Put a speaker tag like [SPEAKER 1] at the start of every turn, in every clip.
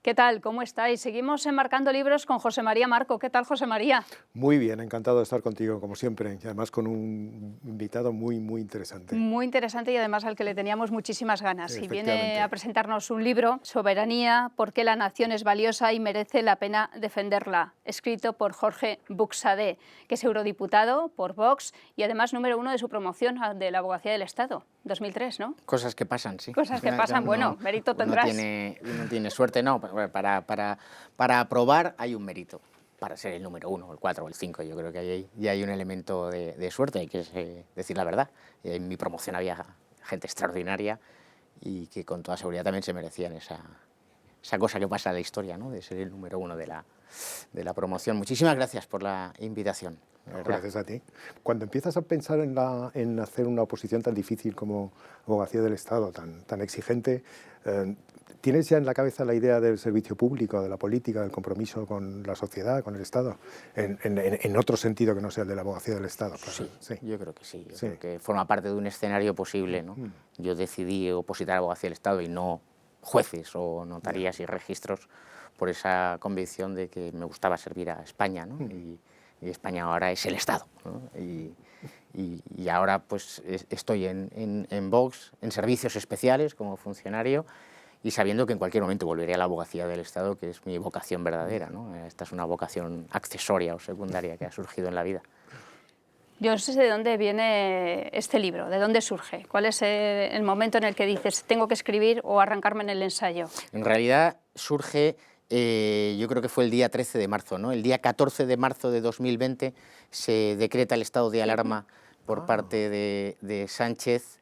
[SPEAKER 1] ¿Qué tal? ¿Cómo estáis? Seguimos enmarcando libros con José María Marco. ¿Qué tal, José María?
[SPEAKER 2] Muy bien, encantado de estar contigo, como siempre, y además con un invitado muy interesante.
[SPEAKER 1] Muy interesante y además al que le teníamos muchísimas ganas. Y viene a
[SPEAKER 2] Efectivamente.
[SPEAKER 1] presentarnos un libro, Soberanía, por qué la nación es valiosa y merece la pena defenderla, escrito por Jorge Buxadé, que es eurodiputado por Vox y además número 1 de su promoción de la Abogacía del Estado, 2003, ¿no?
[SPEAKER 3] Cosas que pasan, sí.
[SPEAKER 1] Cosas que pasan, bueno, mérito tendrás.
[SPEAKER 3] Uno tiene suerte, no, para aprobar hay un mérito. Para ser el número 1, el 4 o el 5, yo creo que ya hay un elemento de suerte, hay que decir la verdad. En mi promoción había gente extraordinaria y que con toda seguridad también se merecían esa cosa que pasa en la historia, ¿no? De ser el número 1 de la promoción. Muchísimas gracias por la invitación.
[SPEAKER 2] Gracias a ti. Cuando empiezas a pensar en hacer una oposición tan difícil como Abogacía del Estado, tan exigente, ¿tienes ya en la cabeza la idea del servicio público, de la política, del compromiso con la sociedad, con el Estado? En otro sentido que no sea el de la Abogacía del Estado, claro.
[SPEAKER 3] Sí, yo creo que sí. Yo creo que forma parte de un escenario posible, ¿no? Yo decidí opositar a la Abogacía del Estado y no jueces o notarías y registros por esa convicción de que me gustaba servir a España, ¿no? Y España ahora es el Estado, ¿no? Y ahora pues estoy en Vox, en servicios especiales como funcionario y sabiendo que en cualquier momento volveré a la abogacía del Estado, que es mi vocación verdadera, ¿no? Esta es una vocación accesoria o secundaria que ha surgido en la vida.
[SPEAKER 1] Yo no sé de dónde viene este libro, de dónde surge, cuál es el momento en el que dices tengo que escribir o arrancarme en el ensayo.
[SPEAKER 3] En realidad surge, yo creo que fue el día 13 de marzo, ¿no? El día 14 de marzo de 2020 se decreta el estado de alarma por parte de Sánchez,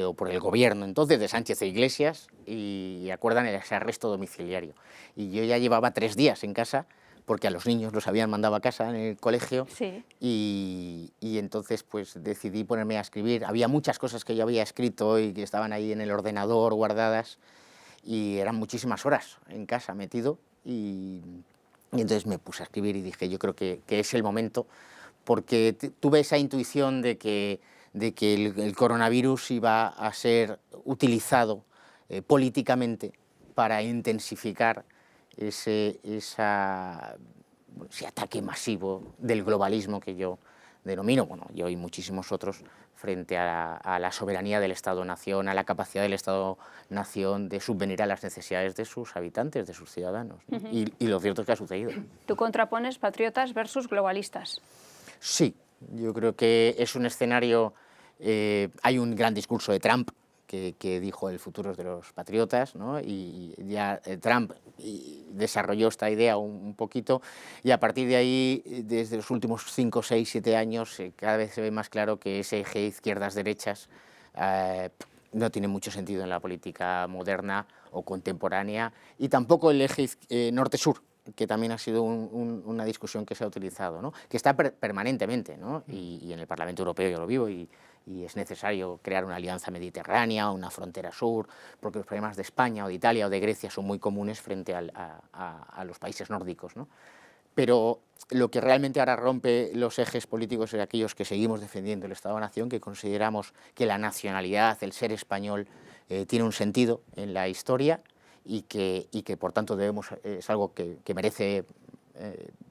[SPEAKER 3] o por el gobierno entonces de Sánchez e Iglesias, y acuerdan ese arresto domiciliario. Y yo ya llevaba 3 días en casa, porque a los niños los habían mandado a casa en el colegio,
[SPEAKER 1] Sí.
[SPEAKER 3] y entonces pues decidí ponerme a escribir. Había muchas cosas que yo había escrito y que estaban ahí en el ordenador guardadas, y eran muchísimas horas en casa metido, y entonces me puse a escribir y dije, yo creo que es el momento, porque tuve esa intuición de que el coronavirus iba a ser utilizado políticamente para intensificar ese ataque masivo del globalismo que yo denomino, bueno, yo y muchísimos otros, frente a la soberanía del Estado-Nación, a la capacidad del Estado-Nación de subvenir a las necesidades de sus habitantes, de sus ciudadanos, ¿no? Y lo cierto es que ha sucedido.
[SPEAKER 1] Tú contrapones patriotas versus globalistas.
[SPEAKER 3] Sí, yo creo que es un escenario. Hay un gran discurso de Trump que dijo el futuro es de los patriotas, ¿no? Y ya Trump desarrolló esta idea un poquito, y a partir de ahí, desde los últimos 5, 6, 7 años, cada vez se ve más claro que ese eje izquierdas-derechas no tiene mucho sentido en la política moderna o contemporánea, y tampoco el eje norte-sur, que también ha sido una discusión que se ha utilizado, ¿no? Que está permanentemente, ¿no? Y en el Parlamento Europeo yo lo vivo, y es necesario crear una alianza mediterránea, una frontera sur, porque los problemas de España o de Italia o de Grecia son muy comunes frente a los países nórdicos, ¿no? Pero lo que realmente ahora rompe los ejes políticos es aquellos que seguimos defendiendo el Estado-Nación, que consideramos que la nacionalidad, el ser español, tiene un sentido en la historia, y que por tanto es algo que merece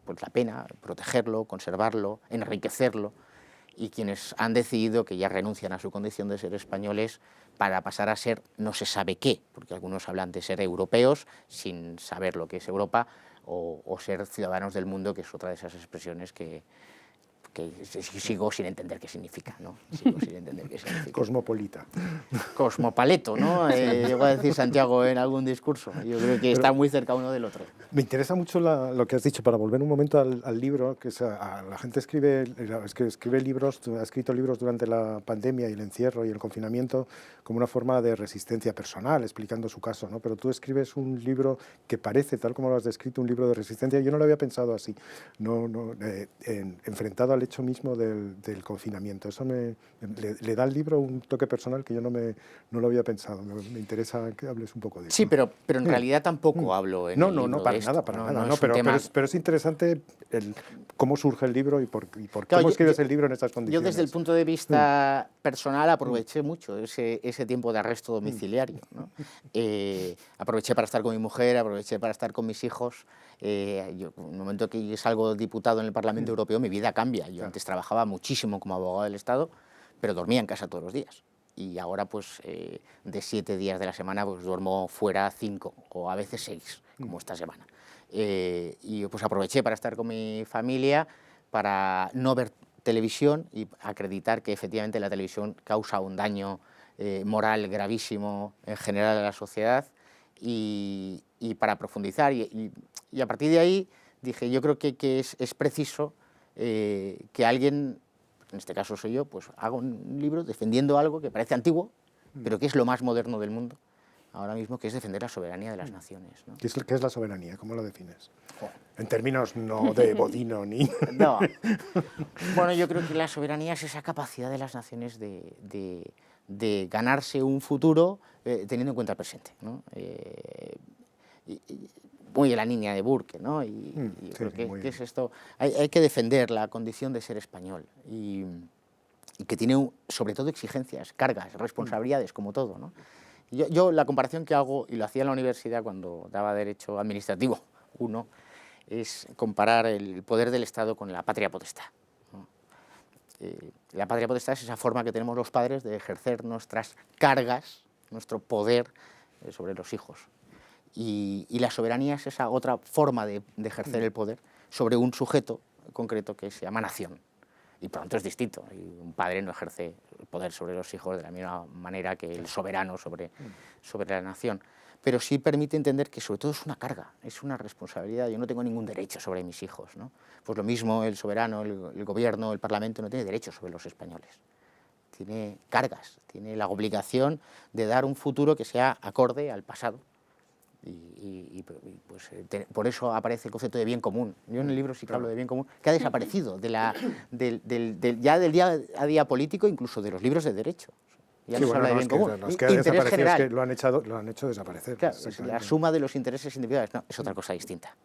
[SPEAKER 3] pues la pena protegerlo, conservarlo, enriquecerlo, y quienes han decidido que ya renuncian a su condición de ser españoles para pasar a ser no se sabe qué, porque algunos hablan de ser europeos sin saber lo que es Europa, o ser ciudadanos del mundo, que es otra de esas expresiones que sigo sin entender qué significa, ¿no? Sigo sin entender qué significa.
[SPEAKER 2] Cosmopolita.
[SPEAKER 3] Cosmopaleto, ¿no? Llegó a decir Santiago en algún discurso. Yo creo que está muy cerca uno del otro.
[SPEAKER 2] Me interesa mucho lo que has dicho, para volver un momento al libro, que es la gente escribe libros, ha escrito libros durante la pandemia y el encierro y el confinamiento como una forma de resistencia personal, explicando su caso, ¿no? Pero tú escribes un libro que parece, tal como lo has descrito, un libro de resistencia. Yo no lo había pensado así, enfrentado al hecho mismo del confinamiento. Eso le da al libro un toque personal que yo no lo había pensado. Me interesa que hables un poco de eso.
[SPEAKER 3] Sí, pero en realidad tampoco hablo en el libro
[SPEAKER 2] para
[SPEAKER 3] de esto.
[SPEAKER 2] nada. Pero es interesante ¿Cómo surge el libro y por
[SPEAKER 3] Claro,
[SPEAKER 2] cómo escribes el libro en estas
[SPEAKER 3] Yo
[SPEAKER 2] condiciones?
[SPEAKER 3] desde el punto de vista personal aproveché mucho ese tiempo de arresto domiciliario, ¿no? Aproveché para estar con mi mujer, aproveché para estar con mis hijos. En el momento que salgo diputado en el Parlamento Europeo, mi vida cambia. Yo antes trabajaba muchísimo como abogado del Estado, pero dormía en casa todos los días. Y ahora, pues, de 7 días de la semana, pues duermo fuera 5 o a veces 6, como esta semana. Y pues aproveché para estar con mi familia, para no ver televisión y acreditar que efectivamente la televisión causa un daño moral gravísimo en general a la sociedad, y para profundizar. Y a partir de ahí dije, yo creo que es preciso que alguien, en este caso soy yo, pues haga un libro defendiendo algo que parece antiguo, pero que es lo más moderno del mundo ahora mismo, que es defender la soberanía de las naciones, ¿no?
[SPEAKER 2] ¿Qué es la soberanía? ¿Cómo lo defines?
[SPEAKER 3] Jo.
[SPEAKER 2] En términos no de Bodino ni...
[SPEAKER 3] No. Bueno, yo creo que la soberanía es esa capacidad de las naciones de ganarse un futuro teniendo en cuenta el presente, ¿no? Muy de la línea de Burke, ¿no? Y creo que es esto. Hay que defender la condición de ser español y que tiene, sobre todo, exigencias, cargas, responsabilidades, como todo, ¿no? Yo la comparación que hago, y lo hacía en la universidad cuando daba Derecho Administrativo 1, es comparar el poder del Estado con la patria potestad, ¿no? La patria potestad es esa forma que tenemos los padres de ejercer nuestras cargas, nuestro poder sobre los hijos. Y la soberanía es esa otra forma de ejercer el poder sobre un sujeto concreto que se llama nación. Y por lo tanto es distinto. Y un padre no ejerce el poder sobre los hijos de la misma manera que el soberano sobre la nación. Pero sí permite entender que sobre todo es una carga, es una responsabilidad. Yo no tengo ningún derecho sobre mis hijos, ¿no? Pues lo mismo el soberano, el gobierno, el parlamento no tiene derechos sobre los españoles. Tiene cargas, tiene la obligación de dar un futuro que sea acorde al pasado. Pues, por eso aparece el concepto de bien común. Yo en el libro sí que hablo de bien común, que ha desaparecido ya del día a día político, incluso de los libros de derecho. Ya no se habla de bien común.
[SPEAKER 2] Los que han
[SPEAKER 3] Interés
[SPEAKER 2] desaparecido
[SPEAKER 3] general.
[SPEAKER 2] es que lo han hecho desaparecer.
[SPEAKER 3] Claro, es la suma de los intereses individuales. No, es otra cosa distinta.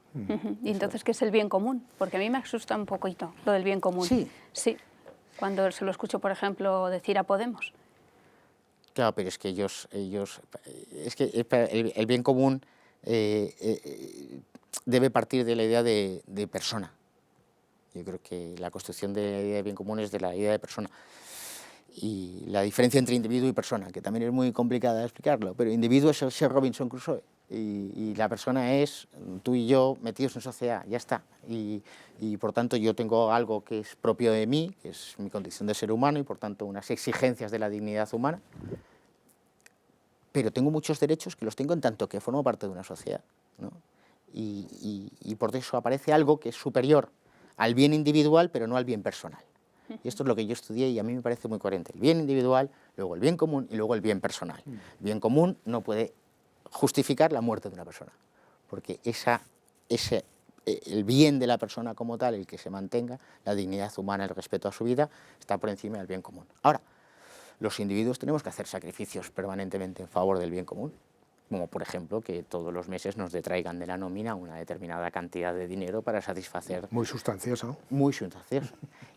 [SPEAKER 1] ¿Y entonces qué es el bien común? Porque a mí me asusta un poquito lo del bien común.
[SPEAKER 3] Sí.
[SPEAKER 1] Sí, cuando se lo escucho, por ejemplo, decir a Podemos.
[SPEAKER 3] Claro, pero es que es que el bien común debe partir de la idea de persona. Yo creo que la construcción de la idea de bien común es de la idea de persona. Y la diferencia entre individuo y persona, que también es muy complicada de explicarlo, pero individuo es el ser Robinson Crusoe y la persona es tú y yo metidos en sociedad, ya está. Y por tanto yo tengo algo que es propio de mí, que es mi condición de ser humano y por tanto unas exigencias de la dignidad humana, pero tengo muchos derechos que los tengo en tanto que formo parte de una sociedad, ¿no? Y por eso aparece algo que es superior al bien individual, pero no al bien personal. Y esto es lo que yo estudié y a mí me parece muy coherente. El bien individual, luego el bien común y luego el bien personal. El bien común no puede justificar la muerte de una persona, porque el bien de la persona como tal, el que se mantenga, la dignidad humana, el respeto a su vida, está por encima del bien común. Ahora, los individuos tenemos que hacer sacrificios permanentemente en favor del bien común, como por ejemplo que todos los meses nos detraigan de la nómina una determinada cantidad de dinero para satisfacer...
[SPEAKER 2] Muy sustancioso.
[SPEAKER 3] Muy sustancioso.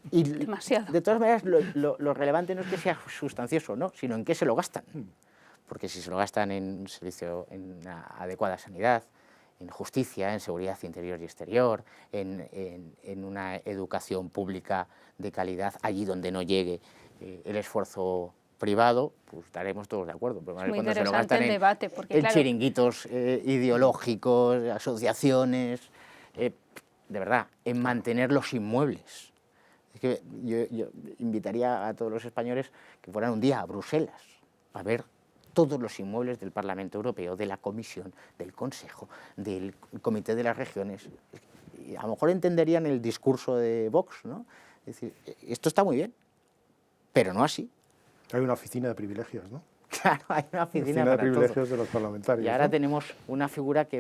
[SPEAKER 3] Y
[SPEAKER 1] demasiado.
[SPEAKER 3] De todas maneras, lo relevante no es que sea sustancioso, ¿no?, sino en qué se lo gastan. Porque si se lo gastan en un servicio, en una adecuada sanidad, en justicia, en seguridad interior y exterior, en una educación pública de calidad, allí donde no llegue el esfuerzo privado, pues estaremos todos de acuerdo. Pero
[SPEAKER 1] es muy
[SPEAKER 3] cuando se lo
[SPEAKER 1] interesante
[SPEAKER 3] gastan
[SPEAKER 1] el debate, porque claro,
[SPEAKER 3] chiringuitos ideológicos, asociaciones, de verdad, en mantener los inmuebles. Es que yo invitaría a todos los españoles que fueran un día a Bruselas a ver todos los inmuebles del Parlamento Europeo, de la Comisión, del Consejo, del Comité de las Regiones. Y a lo mejor entenderían el discurso de Vox, ¿no? Es decir, esto está muy bien, pero no así.
[SPEAKER 2] Hay una oficina de privilegios, ¿no?
[SPEAKER 3] Claro, hay una oficina
[SPEAKER 2] de
[SPEAKER 3] para
[SPEAKER 2] privilegios
[SPEAKER 3] todo.
[SPEAKER 2] de los parlamentarios.
[SPEAKER 3] Y ahora
[SPEAKER 2] ¿no?
[SPEAKER 3] tenemos una figura que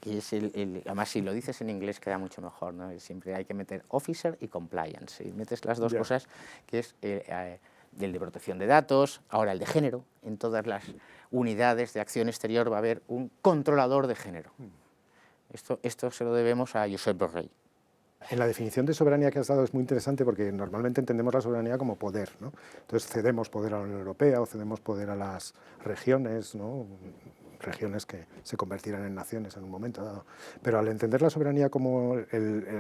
[SPEAKER 3] es además si lo dices en inglés queda mucho mejor, ¿no? Siempre hay que meter officer y compliance, y metes las dos cosas, que es el de protección de datos, ahora el de género. En todas las unidades de acción exterior va a haber un controlador de género. Esto se lo debemos a Josep Borrell.
[SPEAKER 2] En la definición de soberanía que has dado es muy interesante porque normalmente entendemos la soberanía como poder, ¿no? Entonces cedemos poder a la Unión Europea o cedemos poder a las regiones, ¿no? Regiones que se convertirán en naciones en un momento dado. Pero al entender la soberanía como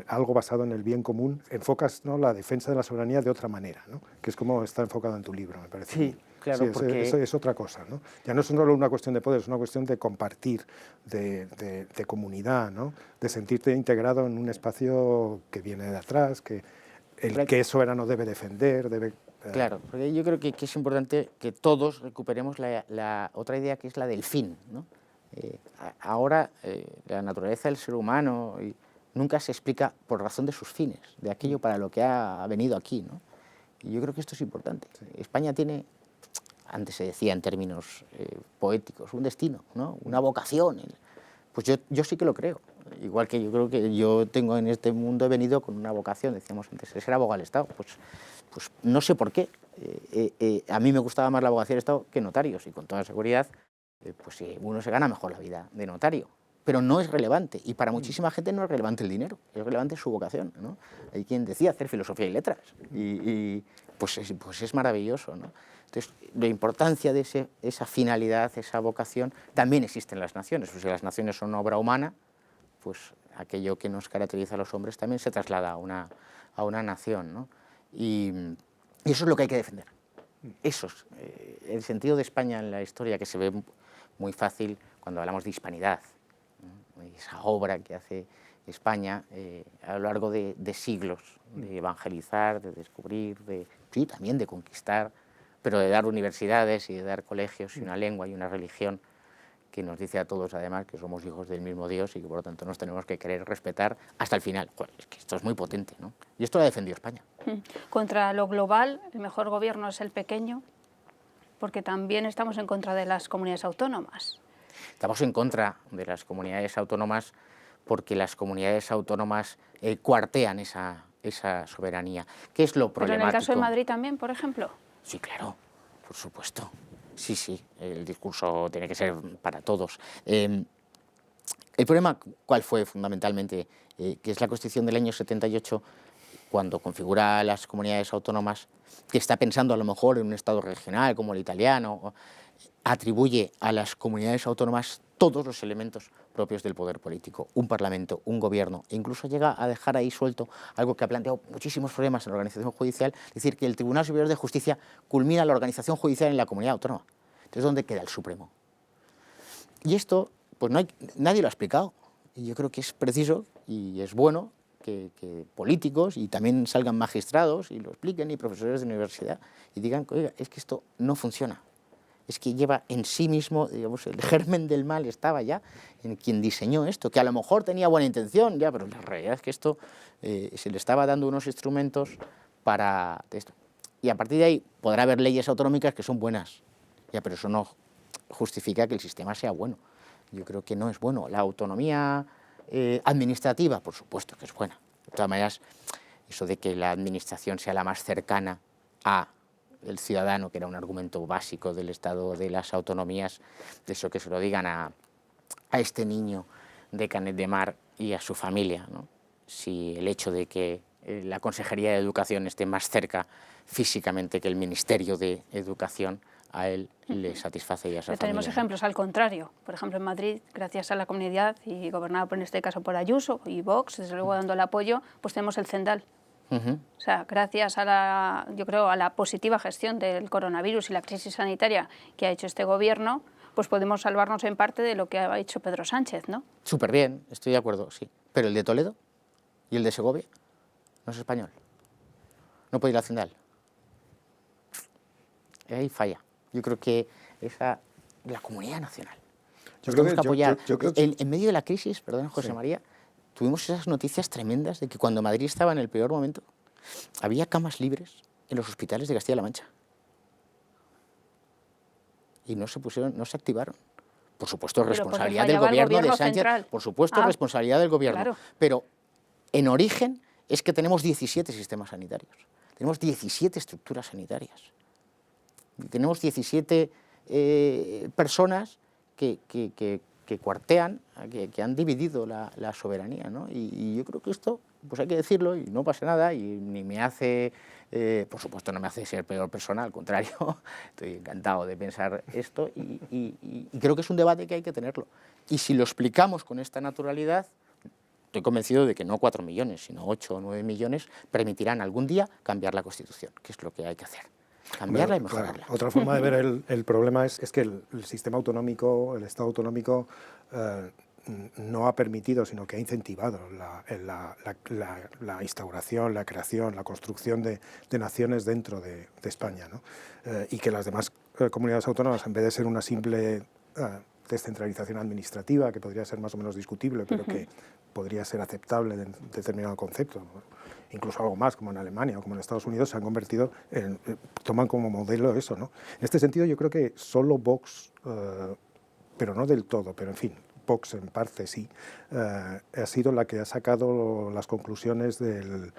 [SPEAKER 2] algo basado en el bien común, enfocas, ¿no?, la defensa de la soberanía de otra manera, ¿no? Que es como está enfocado en tu libro, me parece.
[SPEAKER 3] Sí, claro,
[SPEAKER 2] sí,
[SPEAKER 3] porque...
[SPEAKER 2] es otra cosa, ¿no? Ya no es solo una cuestión de poder, es una cuestión de compartir, de comunidad, ¿no? De sentirte integrado en un espacio que viene de atrás, que el que es soberano debe defender, debe...
[SPEAKER 3] Claro, porque yo creo que es importante que todos recuperemos la otra idea, que es la del fin, ¿no? Ahora la naturaleza del ser humano nunca se explica por razón de sus fines, de aquello para lo que ha venido aquí, ¿no? Y yo creo que esto es importante. Sí. España tiene, antes se decía en términos poéticos, un destino, ¿no? Una vocación. Pues yo sí que lo creo. Igual que yo creo que yo tengo en este mundo, he venido con una vocación, decíamos antes, de ser abogado del Estado. Pues no sé por qué. A mí me gustaba más la abogacía del Estado que notarios, y con toda seguridad, pues uno se gana mejor la vida de notario. Pero no es relevante, y para muchísima gente no es relevante el dinero, es relevante su vocación, ¿no? Hay quien decía hacer filosofía y letras, y pues es maravilloso, ¿no? Entonces, la importancia de esa finalidad, esa vocación, también existe en las naciones. Pues si las naciones son obra humana, pues aquello que nos caracteriza a los hombres también se traslada a una nación, ¿no? Y eso es lo que hay que defender. Eso es el sentido de España en la historia, que se ve muy fácil cuando hablamos de hispanidad, ¿no? Esa obra que hace España a lo largo de siglos, de evangelizar, de descubrir, sí, también de conquistar, pero de dar universidades y de dar colegios y una lengua y una religión que nos dice a todos, además, que somos hijos del mismo Dios y que por lo tanto nos tenemos que querer respetar hasta el final. Joder, es que esto es muy potente, ¿no? Y esto lo ha defendido España.
[SPEAKER 1] Contra lo global, el mejor gobierno es el pequeño, porque también estamos en contra de las comunidades autónomas.
[SPEAKER 3] Estamos en contra de las comunidades autónomas porque las comunidades autónomas cuartean esa soberanía. ¿Qué es lo problemático?
[SPEAKER 1] ¿Pero en el caso de Madrid también, por ejemplo?
[SPEAKER 3] Sí, claro, por supuesto. Sí, sí, el discurso tiene que ser para todos. El problema, ¿cuál fue fundamentalmente? Que es la Constitución del año 78, cuando configura las comunidades autónomas, que está pensando a lo mejor en un Estado regional como el italiano, atribuye a las comunidades autónomas todos los elementos propios del poder político, un parlamento, un gobierno, e incluso llega a dejar ahí suelto algo que ha planteado muchísimos problemas en la organización judicial, es decir, que el Tribunal Superior de Justicia culmina la organización judicial en la comunidad autónoma. Entonces, ¿dónde queda el Supremo? Y esto, pues nadie lo ha explicado, y yo creo que es preciso y es bueno que políticos y también salgan magistrados y lo expliquen, y profesores de universidad, y digan, oiga, es que esto no funciona. Es que lleva en sí mismo, digamos, el germen del mal estaba ya en quien diseñó esto, que a lo mejor tenía buena intención, ya, pero la realidad es que esto se le estaba dando unos instrumentos para esto. Y a partir de ahí podrá haber leyes autonómicas que son buenas, ya, pero eso no justifica que el sistema sea bueno. Yo creo que no es bueno. La autonomía administrativa, por supuesto que es buena. De todas maneras, eso de que la administración sea la más cercana a el ciudadano, que era un argumento básico del Estado de las autonomías, de eso que se lo digan a este niño de Canet de Mar y a su familia, ¿no? Si el hecho de que la Consejería de Educación esté más cerca físicamente que el Ministerio de Educación, a él le satisface y a esa familia.
[SPEAKER 1] Tenemos ejemplos al contrario. Por ejemplo, en Madrid, gracias a la comunidad y gobernado en este caso por Ayuso y Vox, desde luego dando el apoyo, pues tenemos el Cendal. O sea, gracias a yo creo, a la positiva gestión del coronavirus y la crisis sanitaria que ha hecho este gobierno, pues podemos salvarnos en parte de lo que ha hecho Pedro Sánchez, ¿no?
[SPEAKER 3] Súper bien, estoy de acuerdo, sí. Pero el de Toledo y el de Segovia no es español. No puede ir al Cendal. Ahí falla. Yo creo que la comunidad nacional. Yo creo que apoyar. En medio de la crisis, perdón, José María, tuvimos esas noticias tremendas de que cuando Madrid estaba en el peor momento, había camas libres en los hospitales de Castilla-La Mancha. Y no se activaron. Por supuesto, responsabilidad del gobierno de Sánchez. Central. Por supuesto, responsabilidad del gobierno. Claro. Pero en origen es que tenemos 17 sistemas sanitarios. Tenemos 17 estructuras sanitarias. Tenemos 17 personas que que cuartean, que han dividido la soberanía, ¿no? Y yo creo que esto, pues hay que decirlo y no pasa nada, y ni me hace, por supuesto no me hace ser peor persona, al contrario, estoy encantado de pensar esto y creo que es un debate que hay que tenerlo. Y si lo explicamos con esta naturalidad, estoy convencido de que no 4 millones, sino 8 o 9 millones permitirán algún día cambiar la Constitución, que es lo que hay que hacer. Cambiarla y mejorarla.
[SPEAKER 2] Claro, otra forma de ver el problema es que el sistema autonómico, el Estado autonómico, no ha permitido, sino que ha incentivado la instauración, la creación, la construcción de naciones dentro de España, ¿no? Y que las demás comunidades autónomas, en vez de ser una simple descentralización administrativa, que podría ser más o menos discutible, pero que podría ser aceptable en determinado concepto, ¿no? Incluso algo más, como en Alemania o como en Estados Unidos, se han convertido en, toman como modelo eso, ¿no? En este sentido, yo creo que solo Vox, pero no del todo, pero en fin, Vox en parte sí, ha sido la que ha sacado las conclusiones del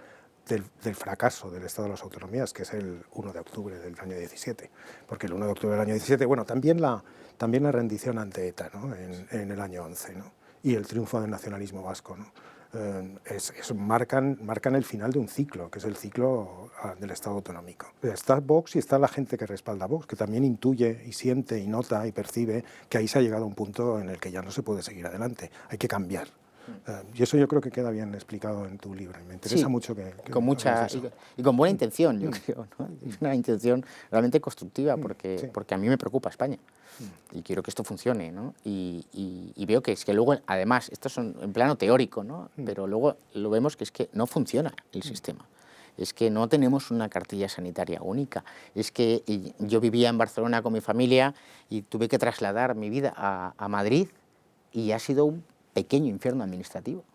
[SPEAKER 2] fracaso del Estado de las Autonomías, que es el 1 de octubre del año 17. Porque el 1 de octubre del año 17, bueno, también la rendición ante ETA, ¿no? en el año 11, ¿no? Y el triunfo del nacionalismo vasco, ¿no? Marcan el final de un ciclo, que es el ciclo del Estado autonómico. Está Vox y está la gente que respalda a Vox, que también intuye y siente y nota y percibe que ahí se ha llegado a un punto en el que ya no se puede seguir adelante, hay que cambiar. Y eso yo creo que queda bien explicado en tu libro, y me interesa mucho que
[SPEAKER 3] con mucha y con buena intención, yo creo, ¿no? Es una intención realmente constructiva, porque a mí me preocupa España y quiero que esto funcione, ¿no? Y veo que es que luego, además, esto es en plano teórico, ¿no? Pero luego lo vemos que es que no funciona el sistema. Es que no tenemos una cartilla sanitaria única. Es que yo vivía en Barcelona con mi familia y tuve que trasladar mi vida a Madrid y ha sido un pequeño infierno administrativo.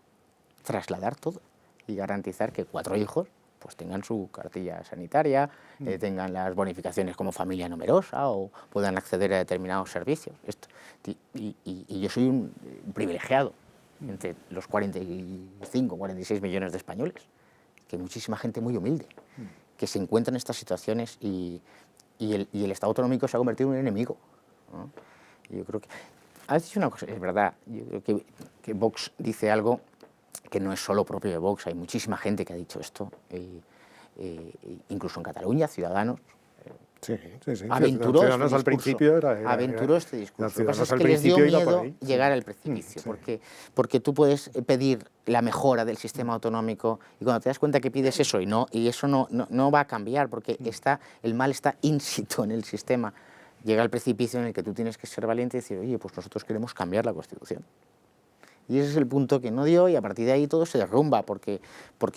[SPEAKER 3] Trasladar todo y garantizar que 4 hijos pues tengan su cartilla sanitaria, tengan las bonificaciones como familia numerosa o puedan acceder a determinados servicios. Y yo soy un privilegiado entre los 45, 46 millones de españoles, que hay muchísima gente muy humilde que se encuentra en estas situaciones y el Estado autonómico se ha convertido en un enemigo, ¿no? Yo creo que... Has dicho una cosa, es verdad, yo creo que Vox dice algo que no es solo propio de Vox, hay muchísima gente que ha dicho esto, incluso en Cataluña, Ciudadanos.
[SPEAKER 2] Sí.
[SPEAKER 3] Aventuró
[SPEAKER 2] Ciudadanos al principio
[SPEAKER 3] aventuró este discurso. Lo que pasa es
[SPEAKER 2] al
[SPEAKER 3] que les dio
[SPEAKER 2] principio iba por
[SPEAKER 3] miedo
[SPEAKER 2] ahí.
[SPEAKER 3] llegar al precipicio, porque tú puedes pedir la mejora del sistema autonómico y cuando te das cuenta que pides eso y eso no va a cambiar porque el mal está in situ en el sistema, llega al precipicio en el que tú tienes que ser valiente y decir, oye, pues nosotros queremos cambiar la Constitución. Y ese es el punto que no dio y a partir de ahí todo se derrumba, porque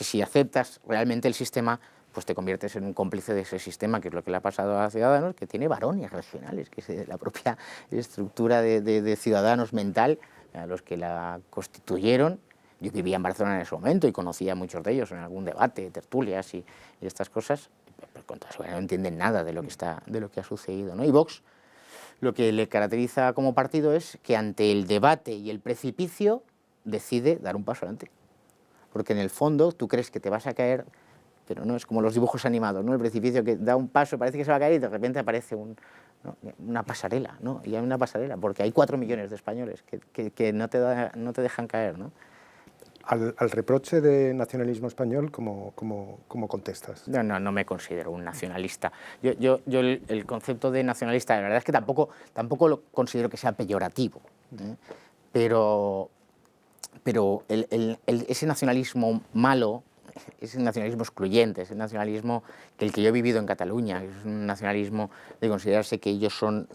[SPEAKER 3] si aceptas realmente el sistema, pues te conviertes en un cómplice de ese sistema, que es lo que le ha pasado a Ciudadanos, que tiene varones regionales, que es la propia estructura de Ciudadanos mental, a los que la constituyeron. Yo vivía en Barcelona en ese momento y conocía a muchos de ellos en algún debate, tertulias y estas cosas, pero con toda seguridad no entienden nada de lo que ha sucedido, ¿no? Y Vox, lo que le caracteriza como partido es que ante el debate y el precipicio decide dar un paso adelante. Porque en el fondo tú crees que te vas a caer, pero no es como los dibujos animados, ¿no? El precipicio que da un paso, parece que se va a caer y de repente aparece una pasarela, ¿no? Y hay una pasarela, porque hay 4 millones de españoles que no te dejan caer, ¿no?
[SPEAKER 2] Al reproche de nacionalismo español, ¿cómo contestas?
[SPEAKER 3] No me considero un nacionalista. Yo el concepto de nacionalista, la verdad es que tampoco lo considero que sea peyorativo, ¿eh? Pero ese nacionalismo malo, ese nacionalismo excluyente, ese nacionalismo el que yo he vivido en Cataluña, es un nacionalismo de considerarse que ellos son,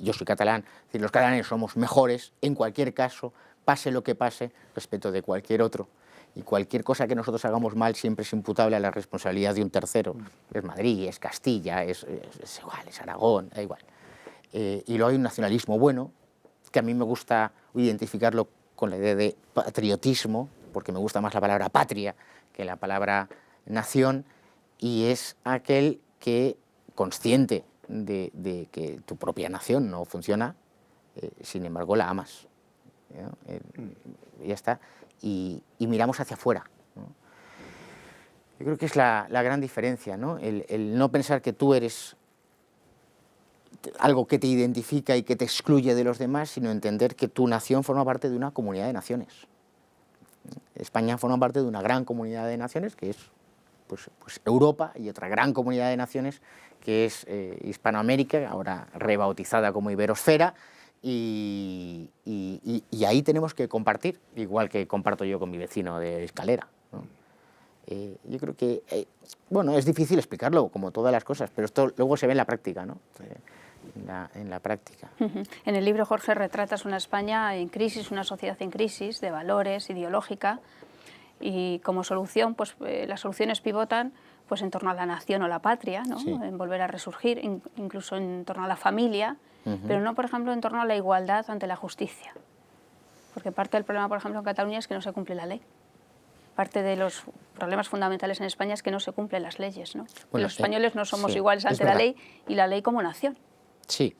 [SPEAKER 3] yo soy catalán, es decir, los catalanes somos mejores en cualquier caso, pase lo que pase, respecto de cualquier otro. Y cualquier cosa que nosotros hagamos mal siempre es imputable a la responsabilidad de un tercero. Es Madrid, es Castilla, es igual, es Aragón, da igual. Y luego hay un nacionalismo bueno, que a mí me gusta identificarlo con la idea de patriotismo, porque me gusta más la palabra patria que la palabra nación, y es aquel que, consciente de que tu propia nación no funciona, sin embargo la amas, ¿no? Ya está, y miramos hacia afuera, ¿no? Yo creo que es la gran diferencia, ¿no? El no pensar que tú eres algo que te identifica y que te excluye de los demás, sino entender que tu nación forma parte de una comunidad de naciones. España forma parte de una gran comunidad de naciones, que es pues Europa, y otra gran comunidad de naciones, que es Hispanoamérica, ahora rebautizada como Iberosfera, y ahí tenemos que compartir, igual que comparto yo con mi vecino de escalera, ¿no? Yo creo que, bueno, es difícil explicarlo, como todas las cosas, pero esto luego se ve en la práctica, ¿no? En la práctica.
[SPEAKER 1] En el libro, Jorge, retratas una España en crisis, una sociedad en crisis de valores, ideológica, y como solución, pues las soluciones pivotan pues en torno a la nación o la patria, ¿no?
[SPEAKER 3] Sí.
[SPEAKER 1] En volver a resurgir, incluso en torno a la familia, pero no, por ejemplo, en torno a la igualdad ante la justicia. Porque parte del problema, por ejemplo, en Cataluña es que no se cumple la ley. Parte de los problemas fundamentales en España es que no se cumplen las leyes, ¿no?
[SPEAKER 3] Bueno,
[SPEAKER 1] los españoles no somos
[SPEAKER 3] sí,
[SPEAKER 1] iguales ante la ley y la ley como nación.
[SPEAKER 3] Sí,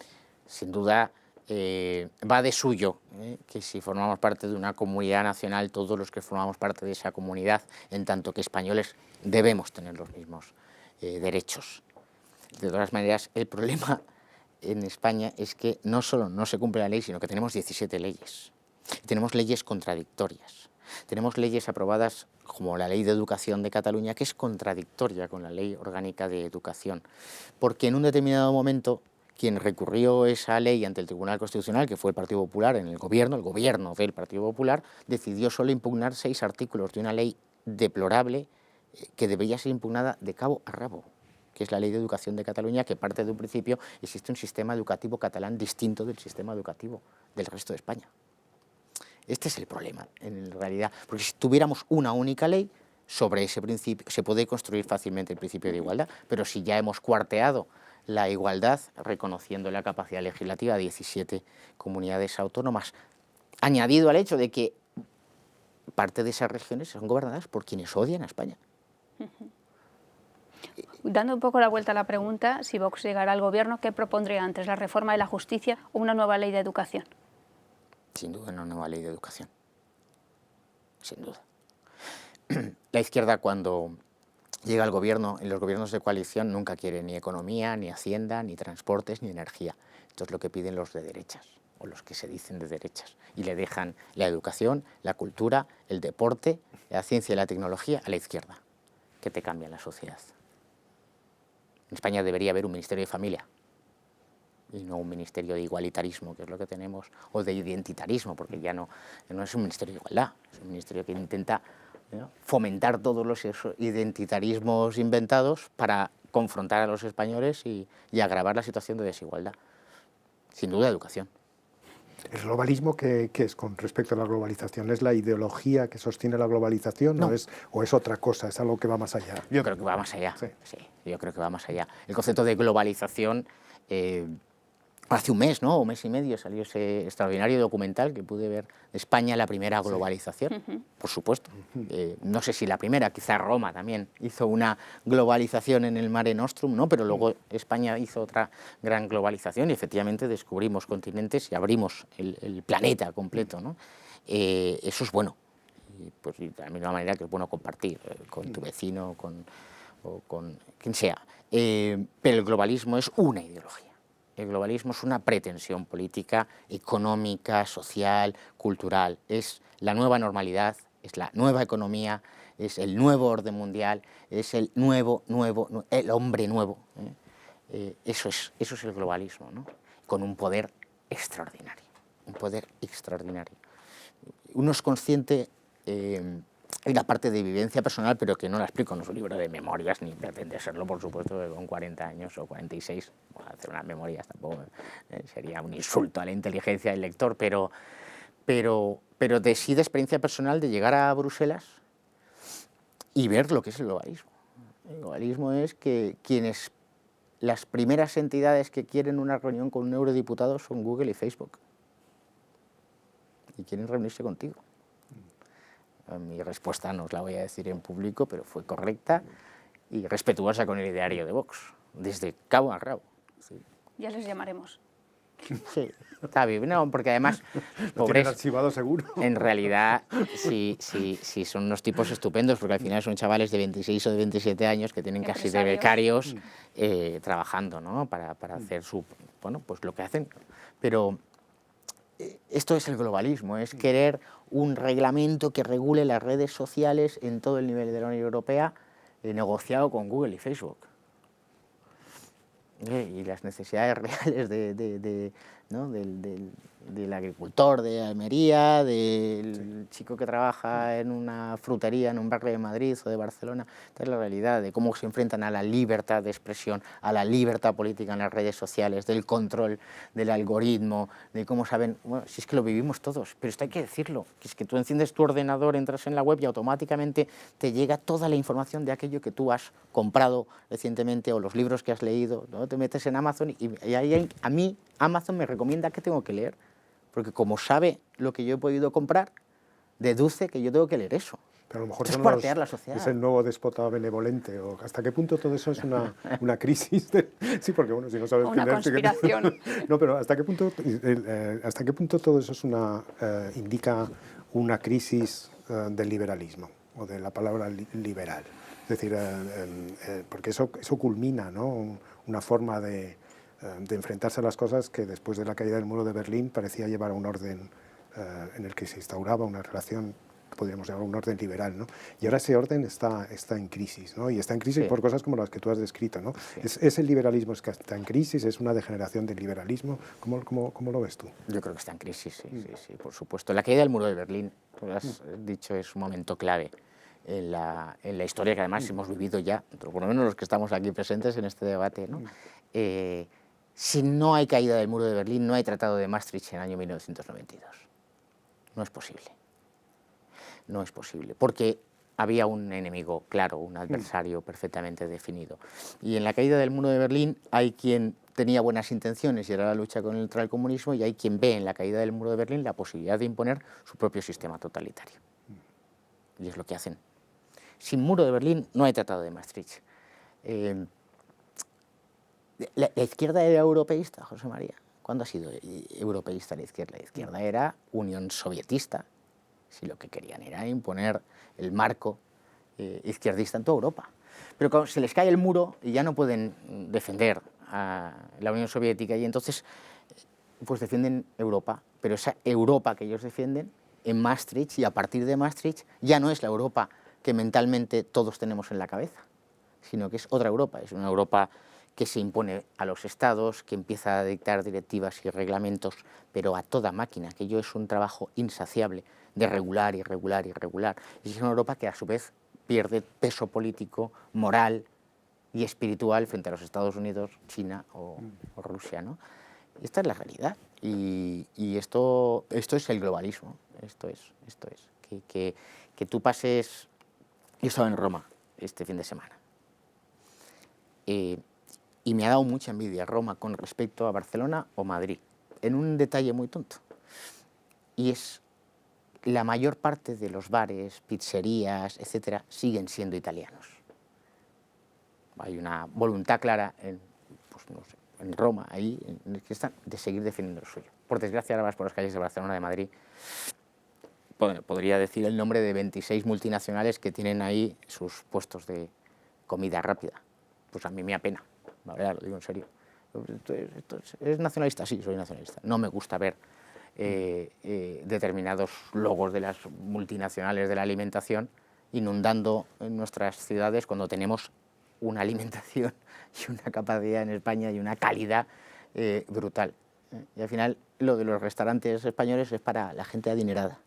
[SPEAKER 3] sin duda va de suyo, que si formamos parte de una comunidad nacional, todos los que formamos parte de esa comunidad, en tanto que españoles, debemos tener los mismos derechos. De todas maneras, el problema en España es que no solo no se cumple la ley, sino que tenemos 17 leyes. Tenemos leyes contradictorias. Tenemos leyes aprobadas como la Ley de Educación de Cataluña, que es contradictoria con la Ley Orgánica de Educación, porque en un determinado momento quien recurrió esa ley ante el Tribunal Constitucional, que fue el Partido Popular en el gobierno del Partido Popular, decidió solo impugnar 6 artículos de una ley deplorable que debería ser impugnada de cabo a rabo, que es la Ley de Educación de Cataluña, que parte de un principio: existe un sistema educativo catalán distinto del sistema educativo del resto de España. Este es el problema, en realidad, porque si tuviéramos una única ley, sobre ese principio se puede construir fácilmente el principio de igualdad, pero si ya hemos cuarteado la igualdad, reconociendo la capacidad legislativa de 17 comunidades autónomas, añadido al hecho de que parte de esas regiones son gobernadas por quienes odian a España.
[SPEAKER 1] Dando un poco la vuelta a la pregunta, si Vox llegara al gobierno, ¿qué propondría antes, la reforma de la justicia o una nueva ley de educación?
[SPEAKER 3] Sin duda una nueva ley de educación, sin duda. La izquierda, cuando llega al gobierno, en los gobiernos de coalición, nunca quiere ni economía, ni hacienda, ni transportes, ni energía. Esto es lo que piden los de derechas, o los que se dicen de derechas, y le dejan la educación, la cultura, el deporte, la ciencia y la tecnología a la izquierda, que te cambian la sociedad. En España debería haber un ministerio de familia, y no un ministerio de igualitarismo, que es lo que tenemos, o de identitarismo, porque ya no es un ministerio de igualdad, es un ministerio que intenta, ¿no?, fomentar todos los identitarismos inventados para confrontar a los españoles y agravar la situación de desigualdad. Sin duda, educación.
[SPEAKER 2] ¿El globalismo qué es con respecto a la globalización? ¿Es la ideología que sostiene la globalización?
[SPEAKER 3] No.
[SPEAKER 2] ¿O es otra cosa? ¿Es algo que va más allá?
[SPEAKER 3] Yo creo que va más allá.
[SPEAKER 2] Sí.
[SPEAKER 3] Sí, yo creo que va más allá. El concepto de globalización, hace un mes, ¿no?, o mes y medio, salió ese extraordinario documental que pude ver, España, la primera globalización, por supuesto. No sé si la primera, quizá Roma también hizo una globalización en el Mare Nostrum, ¿no?, pero luego España hizo otra gran globalización y efectivamente descubrimos continentes y abrimos el planeta completo, ¿no? Eso es bueno. Y, pues, de la misma manera que es bueno compartir con tu vecino o con quien sea. Pero el globalismo es una ideología. El globalismo es una pretensión política, económica, social, cultural. Es la nueva normalidad, es la nueva economía, es el nuevo orden mundial, es el el hombre nuevo. Eso es el globalismo, ¿no? Con un poder extraordinario, un poder extraordinario. Uno es consciente, hay una parte de vivencia personal, pero que no la explico en su libro de memorias, ni pretende serlo, por supuesto, que con 40 años o 46, hacer unas memorias tampoco sería un insulto a la inteligencia del lector, pero de sí de experiencia personal de llegar a Bruselas y ver lo que es el globalismo. El globalismo es que las primeras entidades que quieren una reunión con un eurodiputado son Google y Facebook, y quieren reunirse contigo. Mi respuesta no os la voy a decir en público, pero fue correcta y respetuosa con el ideario de Vox, desde cabo a rabo. Sí.
[SPEAKER 1] Ya les llamaremos.
[SPEAKER 3] Sí, está bien, no, porque además,
[SPEAKER 2] pobres, archivado seguro.
[SPEAKER 3] En realidad, sí, son unos tipos estupendos, porque al final son chavales de 26 o de 27 años que tienen casi de becarios trabajando, ¿no?, para hacer bueno, pues lo que hacen. Pero esto es el globalismo, es querer un reglamento que regule las redes sociales en todo el nivel de la Unión Europea, negociado con Google y Facebook. Y las necesidades reales ¿no? del agricultor de Almería, del chico que trabaja en una frutería en un barrio de Madrid o de Barcelona. Esta es la realidad de cómo se enfrentan a la libertad de expresión, a la libertad política en las redes sociales, del control del algoritmo, de cómo saben... Bueno, si es que lo vivimos todos, pero esto hay que decirlo, que es que tú enciendes tu ordenador, entras en la web y automáticamente te llega toda la información de aquello que tú has comprado recientemente o los libros que has leído, ¿no? Te metes en Amazon y ahí a mí Amazon me recomienda qué tengo que leer, porque como sabe lo que yo he podido comprar, deduce que yo tengo que leer eso.
[SPEAKER 2] Pero a lo mejor
[SPEAKER 3] es cuartear la sociedad.
[SPEAKER 2] Es el nuevo déspota benevolente, o hasta qué punto todo eso es una crisis. Sí, porque bueno, si no sabes
[SPEAKER 1] una conspiración.
[SPEAKER 2] No, pero hasta qué punto todo eso es indica una crisis del liberalismo, o de la palabra liberal. Es decir, porque eso culmina, ¿no? Una forma de enfrentarse a las cosas que después de la caída del muro de Berlín parecía llevar a un orden en el que se instauraba una relación, podríamos llamar un orden liberal, ¿no? Y ahora ese orden está en crisis, ¿no? Y está en crisis por cosas como las que tú has descrito, ¿no? Sí. ¿Es el liberalismo que está en crisis? ¿Es una degeneración del liberalismo? ¿Cómo lo ves tú?
[SPEAKER 3] Yo creo que está en crisis, sí, por supuesto. La caída del muro de Berlín, tú lo has dicho, es un momento clave en la historia que además hemos vivido ya, por lo menos los que estamos aquí presentes en este debate, ¿no? Si no hay caída del muro de Berlín, no hay tratado de Maastricht en el año 1992. No es posible. No es posible, porque había un enemigo claro, un adversario perfectamente definido. Y en la caída del muro de Berlín hay quien tenía buenas intenciones y era la lucha contra el comunismo, y hay quien ve en la caída del muro de Berlín la posibilidad de imponer su propio sistema totalitario. Y es lo que hacen. Sin muro de Berlín no hay tratado de Maastricht. La izquierda era europeísta, José María. ¿Cuándo ha sido europeísta la izquierda? La izquierda era unión sovietista, si lo que querían era imponer el marco izquierdista en toda Europa. Pero cuando se les cae el muro y ya no pueden defender a la Unión Soviética, y entonces pues defienden Europa, pero esa Europa que ellos defienden en Maastricht, y a partir de Maastricht ya no es la Europa que mentalmente todos tenemos en la cabeza, sino que es otra Europa, es una Europa que se impone a los estados, que empieza a dictar directivas y reglamentos, pero a toda máquina, que ello es un trabajo insaciable de regular y regular y regular. Es una Europa que a su vez pierde peso político, moral y espiritual frente a los Estados Unidos, China o Rusia, ¿no? Esta es la realidad, y esto es el globalismo, esto es. Que tú pases... Yo estaba en Roma este fin de semana, y me ha dado mucha envidia Roma con respecto a Barcelona o Madrid, en un detalle muy tonto, y es la mayor parte de los bares, pizzerías, etcétera, siguen siendo italianos. Hay una voluntad clara en Roma, ahí, en el que están, de seguir defendiendo lo suyo. Por desgracia, ahora vas por las calles de Barcelona, de Madrid, podría decir el nombre de 26 multinacionales que tienen ahí sus puestos de comida rápida. Pues a mí me apena, la verdad, lo digo en serio. ¿Eres nacionalista? Sí, soy nacionalista. No me gusta ver determinados logos de las multinacionales de la alimentación inundando en nuestras ciudades cuando tenemos una alimentación y una capacidad en España y una calidad brutal. Y al final lo de los restaurantes españoles es para la gente adinerada,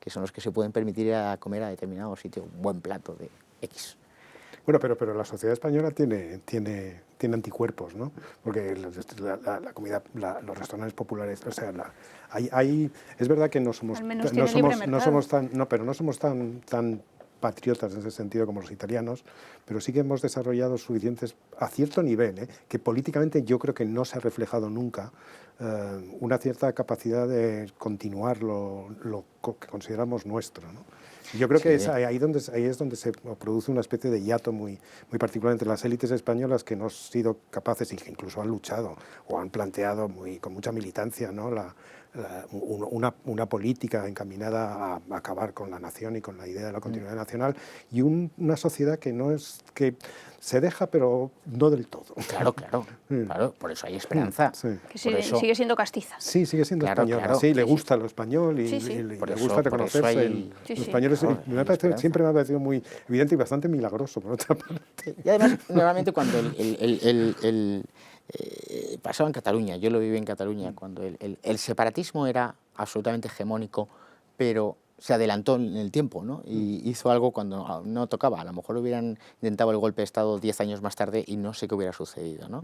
[SPEAKER 3] que son los que se pueden permitir ir a comer a determinado sitio un buen plato de X.
[SPEAKER 2] Bueno, pero la sociedad española tiene anticuerpos, ¿no? Porque la comida, los restaurantes populares, o sea, es verdad que no somos tan patriotas en ese sentido como los italianos, pero sí que hemos desarrollado suficientes, a cierto nivel, que políticamente yo creo que no se ha reflejado nunca, una cierta capacidad de continuar lo que consideramos nuestro, ¿no? Y yo creo que es ahí es donde se produce una especie de hiato muy particular entre las élites españolas, que no han sido capaces, y que incluso han luchado o han planteado con mucha militancia, ¿no?, una política encaminada a acabar con la nación y con la idea de la continuidad nacional, y una sociedad que no es que se deja, pero no del todo.
[SPEAKER 3] Claro, claro, por eso hay esperanza.
[SPEAKER 2] Sí.
[SPEAKER 1] Que
[SPEAKER 3] Por eso-
[SPEAKER 1] sigue siendo castiza.
[SPEAKER 2] Sí, sigue siendo
[SPEAKER 3] Claro,
[SPEAKER 2] española.
[SPEAKER 3] claro,
[SPEAKER 2] Sí, le
[SPEAKER 3] sí,
[SPEAKER 2] gusta lo español y,
[SPEAKER 1] Sí, sí.
[SPEAKER 2] y le
[SPEAKER 3] Por
[SPEAKER 2] gusta
[SPEAKER 3] eso
[SPEAKER 2] reconocerse
[SPEAKER 3] hay-
[SPEAKER 2] en
[SPEAKER 1] Sí,
[SPEAKER 2] los
[SPEAKER 1] sí.
[SPEAKER 2] españoles.
[SPEAKER 3] Claro,
[SPEAKER 2] Y me
[SPEAKER 3] hay esperanza.
[SPEAKER 2] siempre me ha parecido muy evidente y bastante milagroso, por otra parte.
[SPEAKER 3] Y además, normalmente cuando pasaba en Cataluña, yo lo viví en Cataluña, cuando el separatismo era absolutamente hegemónico, pero se adelantó en el tiempo, ¿no? Y hizo algo cuando no tocaba. A lo mejor hubieran intentado el golpe de Estado 10 años más tarde y no sé qué hubiera sucedido, ¿no?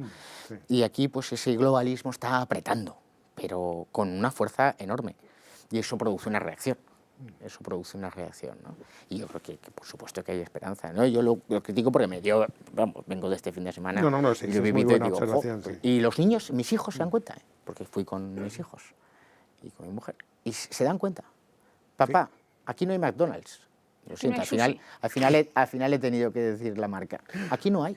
[SPEAKER 2] Sí.
[SPEAKER 3] Y aquí pues ese globalismo está apretando, pero con una fuerza enorme. Y eso produce una reacción. Eso produce una reacción, ¿no? Y yo creo que por supuesto que hay esperanza, ¿no? Yo lo critico porque vamos, vengo de este fin de semana
[SPEAKER 2] No, sí,
[SPEAKER 3] y
[SPEAKER 2] eso
[SPEAKER 3] lo he
[SPEAKER 2] es muy
[SPEAKER 3] vivido y
[SPEAKER 2] buena
[SPEAKER 3] digo,
[SPEAKER 2] observación,
[SPEAKER 3] "Jo".
[SPEAKER 2] sí.
[SPEAKER 3] Y los niños, mis hijos se dan cuenta, ¿eh? Porque fui con mis hijos y con mi mujer, y se dan cuenta. Papá, aquí no hay McDonald's. Lo siento,
[SPEAKER 1] no hay
[SPEAKER 3] al final he tenido que decir la marca. Aquí no hay.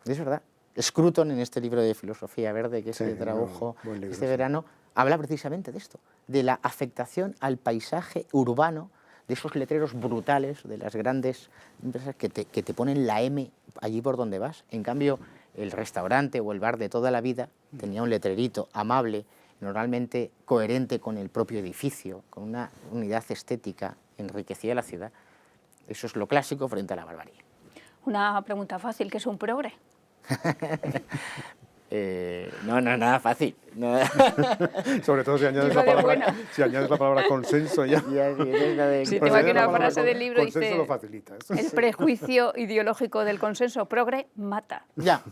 [SPEAKER 3] Es verdad. Scruton, en este libro de filosofía verde que
[SPEAKER 2] Sí,
[SPEAKER 3] se tradujo
[SPEAKER 2] buen libro,
[SPEAKER 3] este
[SPEAKER 2] sí.
[SPEAKER 3] verano, habla precisamente de esto, de la afectación al paisaje urbano, de esos letreros brutales de las grandes empresas que te ponen la M allí por donde vas. En cambio, el restaurante o el bar de toda la vida tenía un letrerito amable, normalmente coherente con el propio edificio, con una unidad estética, enriquecía la ciudad. Eso es lo clásico frente a la barbarie.
[SPEAKER 1] Una pregunta fácil, ¿qué es un progre?
[SPEAKER 3] No, nada fácil.
[SPEAKER 2] Sobre todo si añades,
[SPEAKER 1] Digo de buena.
[SPEAKER 2] si añades la palabra consenso ya.
[SPEAKER 1] Sí,
[SPEAKER 2] Pues
[SPEAKER 1] tengo aquí
[SPEAKER 2] la
[SPEAKER 1] una
[SPEAKER 2] palabra
[SPEAKER 1] frase del libro,
[SPEAKER 2] consenso
[SPEAKER 1] dice,
[SPEAKER 2] lo facilitas.
[SPEAKER 1] el prejuicio ideológico del consenso progre mata.
[SPEAKER 3] Ya.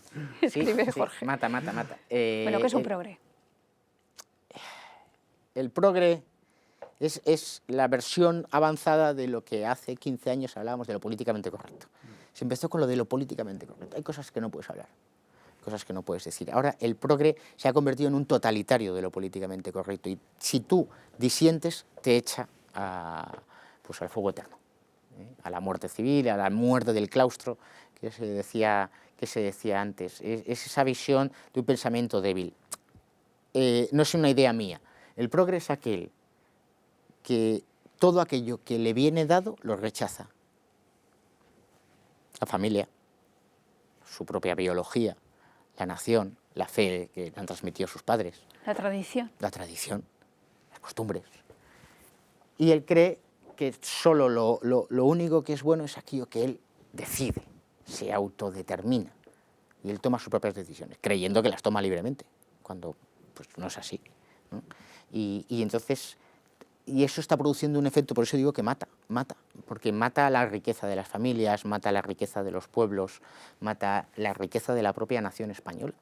[SPEAKER 1] Escribe
[SPEAKER 3] Sí,
[SPEAKER 1] Jorge.
[SPEAKER 3] mata.
[SPEAKER 1] Bueno, ¿qué es un progre?
[SPEAKER 3] El progre es la versión avanzada de lo que hace 15 años hablábamos de lo políticamente correcto. Se empezó con lo de lo políticamente correcto. Hay cosas que no puedes hablar, cosas que no puedes decir. Ahora el progre se ha convertido en un totalitario de lo políticamente correcto y si tú disientes te echa pues al fuego eterno, a la muerte civil, a la muerte del claustro que se decía antes. Es esa visión de un pensamiento débil. No es una idea mía. El progre es aquel que todo aquello que le viene dado lo rechaza. La familia, su propia biología, la nación, la fe que le han transmitido sus padres,
[SPEAKER 1] La tradición.
[SPEAKER 3] la tradición, las costumbres. Y él cree que solo lo único que es bueno es aquello que él decide, se autodetermina. Y él toma sus propias decisiones, creyendo que las toma libremente, cuando pues, no es así, ¿no? Y entonces, y eso está produciendo un efecto, por eso digo que mata, porque mata la riqueza de las familias, mata la riqueza de los pueblos, mata la riqueza de la propia nación española.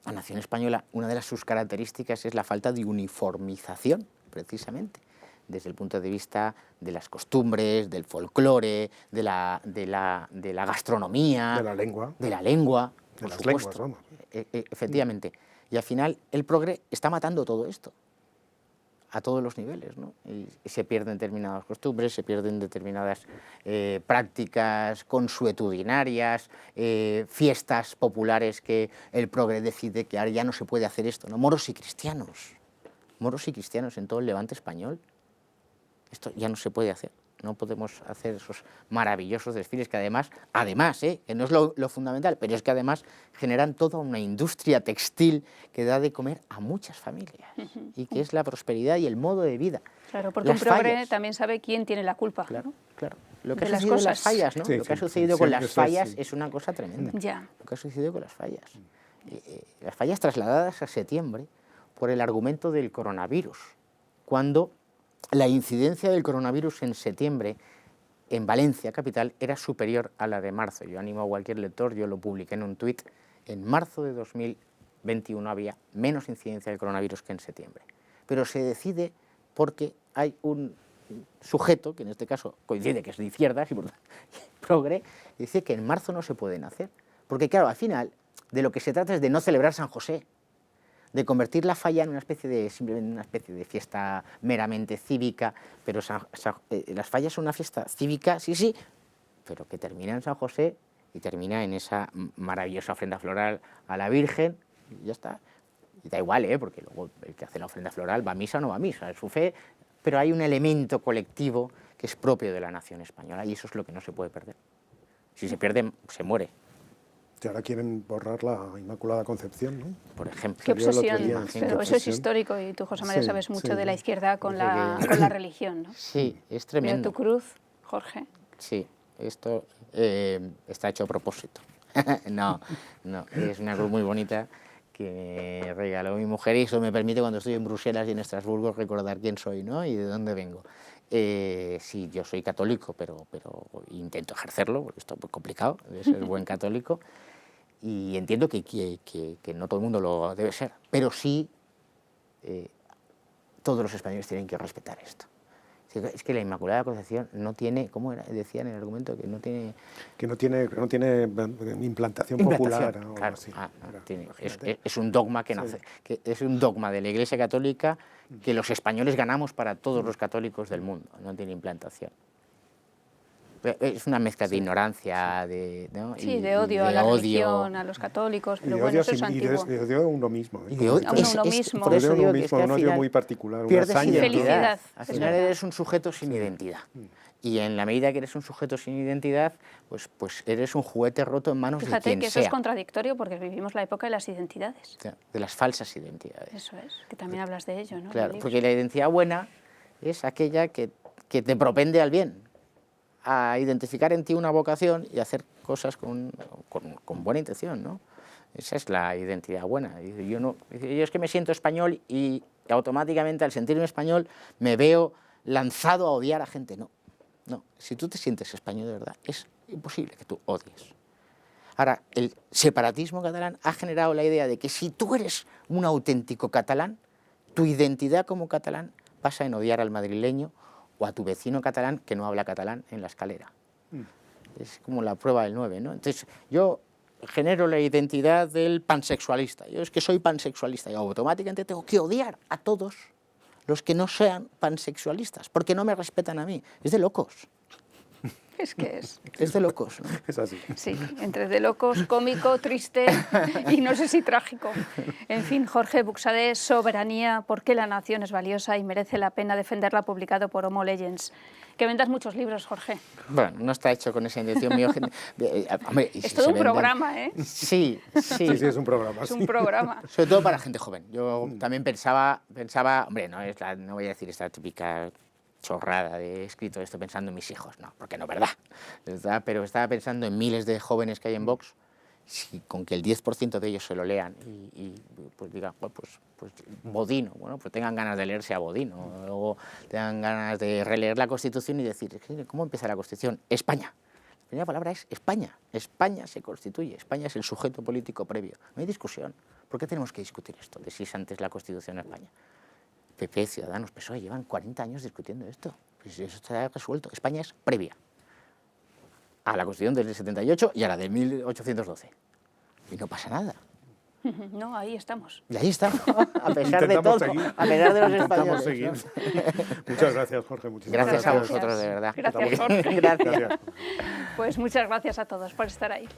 [SPEAKER 3] La nación española, una de sus características es la falta de uniformización, precisamente, desde el punto de vista de las costumbres, del folclore, de la gastronomía,
[SPEAKER 2] De la lengua.
[SPEAKER 3] de la lengua,
[SPEAKER 2] De
[SPEAKER 3] por
[SPEAKER 2] las
[SPEAKER 3] supuesto.
[SPEAKER 2] lenguas, vamos.
[SPEAKER 3] Efectivamente. Y al final el progre está matando todo esto, a todos los niveles, ¿no? Y se pierden determinadas costumbres, se pierden determinadas prácticas consuetudinarias, fiestas populares que el progre decide que ahora ya no se puede hacer esto, ¿no? Moros y cristianos en todo el levante español. Esto ya no se puede hacer. No podemos hacer esos maravillosos desfiles que además, que no es lo fundamental, pero es que además generan toda una industria textil que da de comer a muchas familias y que es la prosperidad y el modo de vida.
[SPEAKER 1] Claro, porque
[SPEAKER 3] Las
[SPEAKER 1] un progre
[SPEAKER 3] fallas.
[SPEAKER 1] también sabe quién tiene la culpa.
[SPEAKER 3] Claro. Lo que
[SPEAKER 1] De
[SPEAKER 3] ha
[SPEAKER 1] las
[SPEAKER 3] sucedido con las
[SPEAKER 1] cosas.
[SPEAKER 3] fallas, ¿no?
[SPEAKER 2] Sí,
[SPEAKER 3] Lo que ha
[SPEAKER 2] sí,
[SPEAKER 3] sucedido
[SPEAKER 2] sí,
[SPEAKER 3] con
[SPEAKER 2] sí,
[SPEAKER 3] las
[SPEAKER 2] eso
[SPEAKER 3] fallas
[SPEAKER 2] sí.
[SPEAKER 3] es una cosa tremenda.
[SPEAKER 1] Ya.
[SPEAKER 3] Lo que ha sucedido con las fallas. Las fallas trasladadas a septiembre por el argumento del coronavirus, cuando la incidencia del coronavirus en septiembre en Valencia, capital, era superior a la de marzo. Yo animo a cualquier lector, yo lo publiqué en un tuit, en marzo de 2021 había menos incidencia del coronavirus que en septiembre. Pero se decide porque hay un sujeto, que en este caso coincide que es de izquierdas y por tanto progre, y dice que en marzo no se pueden hacer. Porque claro, al final, de lo que se trata es de no celebrar San José, de convertir la falla en simplemente una especie de fiesta meramente cívica, pero las fallas son una fiesta cívica, sí, pero que termina en San José y termina en esa maravillosa ofrenda floral a la Virgen, y ya está. Y da igual, porque luego el que hace la ofrenda floral va a misa o no va a misa, es su fe, pero hay un elemento colectivo que es propio de la nación española y eso es lo que no se puede perder. Si se pierde, se muere.
[SPEAKER 2] Y ahora quieren borrar la Inmaculada Concepción, ¿no?
[SPEAKER 3] Por ejemplo.
[SPEAKER 1] Qué obsesión,
[SPEAKER 2] día,
[SPEAKER 1] pero eso es histórico y tú, José María,
[SPEAKER 2] Sí,
[SPEAKER 1] sabes mucho
[SPEAKER 2] sí.
[SPEAKER 1] de la izquierda con
[SPEAKER 3] Dice
[SPEAKER 1] la religión, ¿no?
[SPEAKER 3] Sí, es
[SPEAKER 1] Mira
[SPEAKER 3] tremendo.
[SPEAKER 1] tu cruz, Jorge.
[SPEAKER 3] Sí, esto está hecho a propósito. No, es una cruz muy bonita que me regaló mi mujer y eso me permite cuando estoy en Bruselas y en Estrasburgo recordar quién soy, ¿no? Y de dónde vengo. Sí, yo soy católico, pero intento ejercerlo, porque esto es muy complicado de ser buen católico, y entiendo que no todo el mundo lo debe ser, pero sí todos los españoles tienen que respetar esto. Es que la Inmaculada Concepción no tiene, ¿cómo era? Decía en el argumento que no tiene...
[SPEAKER 2] Que no tiene implantación popular. O
[SPEAKER 3] Claro,
[SPEAKER 2] así.
[SPEAKER 3] es un dogma que
[SPEAKER 2] Sí.
[SPEAKER 3] nace, que es un dogma de la Iglesia Católica que los españoles ganamos para todos los católicos del mundo, no tiene implantación. Es una mezcla de ignorancia, ¿no?
[SPEAKER 1] Sí, de odio a la religión, a los católicos,
[SPEAKER 2] Y
[SPEAKER 1] pero
[SPEAKER 2] de
[SPEAKER 1] bueno,
[SPEAKER 2] odio,
[SPEAKER 1] eso es antiguo.
[SPEAKER 2] y de odio a uno mismo.
[SPEAKER 3] Y de odio,
[SPEAKER 1] A uno mismo.
[SPEAKER 3] por eso
[SPEAKER 2] de
[SPEAKER 3] digo
[SPEAKER 2] uno
[SPEAKER 3] que es
[SPEAKER 2] mismo,
[SPEAKER 3] que
[SPEAKER 2] un
[SPEAKER 3] al
[SPEAKER 2] odio
[SPEAKER 3] final
[SPEAKER 2] muy particular, una
[SPEAKER 3] pierdes
[SPEAKER 2] hazaña.
[SPEAKER 1] Felicidad,
[SPEAKER 3] Al
[SPEAKER 1] es
[SPEAKER 3] final
[SPEAKER 1] verdad.
[SPEAKER 3] eres un sujeto sin identidad. Y en la medida que eres un sujeto sin identidad, pues eres un juguete roto en manos de
[SPEAKER 1] Fíjate
[SPEAKER 3] quien
[SPEAKER 1] que eso
[SPEAKER 3] sea.
[SPEAKER 1] es contradictorio porque vivimos la época de las identidades.
[SPEAKER 3] O sea, de las falsas identidades.
[SPEAKER 1] Eso es, que también hablas de ello, ¿no? En el
[SPEAKER 3] Claro,
[SPEAKER 1] libro.
[SPEAKER 3] porque la identidad buena es aquella que te propende al bien, a identificar en ti una vocación y hacer cosas con buena intención, ¿no? Esa es la identidad buena. Yo es que me siento español y automáticamente al sentirme español me veo lanzado a odiar a gente. No, si tú te sientes español de verdad, es imposible que tú odies. Ahora, el separatismo catalán ha generado la idea de que si tú eres un auténtico catalán, tu identidad como catalán pasa en odiar al madrileño o a tu vecino catalán que no habla catalán en la escalera. Es como la prueba del 9, ¿no? Entonces, yo genero la identidad del pansexualista. Yo es que soy pansexualista y automáticamente tengo que odiar a todos los que no sean pansexualistas, porque no me respetan a mí. Es de locos.
[SPEAKER 1] Es que es.
[SPEAKER 3] Es de locos, ¿no?
[SPEAKER 2] Es así.
[SPEAKER 1] Sí, entre de locos, cómico, triste y no sé si trágico. En fin, Jorge Buxadé, Soberanía, ¿por qué la nación es valiosa y merece la pena defenderla?, publicado por Homo Legends. Que vendas muchos libros, Jorge.
[SPEAKER 3] Bueno, no está hecho con esa intención miógena.
[SPEAKER 1] Es todo un programa, ¿eh?
[SPEAKER 3] Sí.
[SPEAKER 2] Sí, es un programa.
[SPEAKER 1] Es un programa.
[SPEAKER 3] Sobre todo para gente joven. Yo también pensaba, hombre, no voy a decir esta típica chorrada de escrito esto pensando en mis hijos, no, porque no es verdad, pero estaba pensando en miles de jóvenes que hay en Vox, si con que el 10% de ellos se lo lean y pues digan, pues Bodino, bueno, pues tengan ganas de leerse a Bodino, o luego tengan ganas de releer la Constitución y decir, ¿cómo empieza la Constitución? España. La primera palabra es España. España se constituye, España es el sujeto político previo. No hay discusión. ¿Por qué tenemos que discutir esto de si es antes la Constitución de España? PP, Ciudadanos, PSOE llevan 40 años discutiendo esto. Pues eso está resuelto. España es previa a la Constitución del 78 y a la de 1812. Y no pasa nada.
[SPEAKER 1] No, ahí estamos.
[SPEAKER 3] Y ahí está, a pesar de
[SPEAKER 2] Intentamos
[SPEAKER 3] todo,
[SPEAKER 2] seguir.
[SPEAKER 3] a pesar de los
[SPEAKER 2] Intentamos
[SPEAKER 3] españoles.
[SPEAKER 2] seguir.
[SPEAKER 3] ¿no?
[SPEAKER 2] Muchas gracias, Jorge. Muchísimas
[SPEAKER 3] Gracias a
[SPEAKER 1] Gracias.
[SPEAKER 3] vosotros, de verdad.
[SPEAKER 1] Gracias, Jorge.
[SPEAKER 3] Gracias.
[SPEAKER 2] Gracias.
[SPEAKER 1] Pues muchas gracias a todos por estar ahí.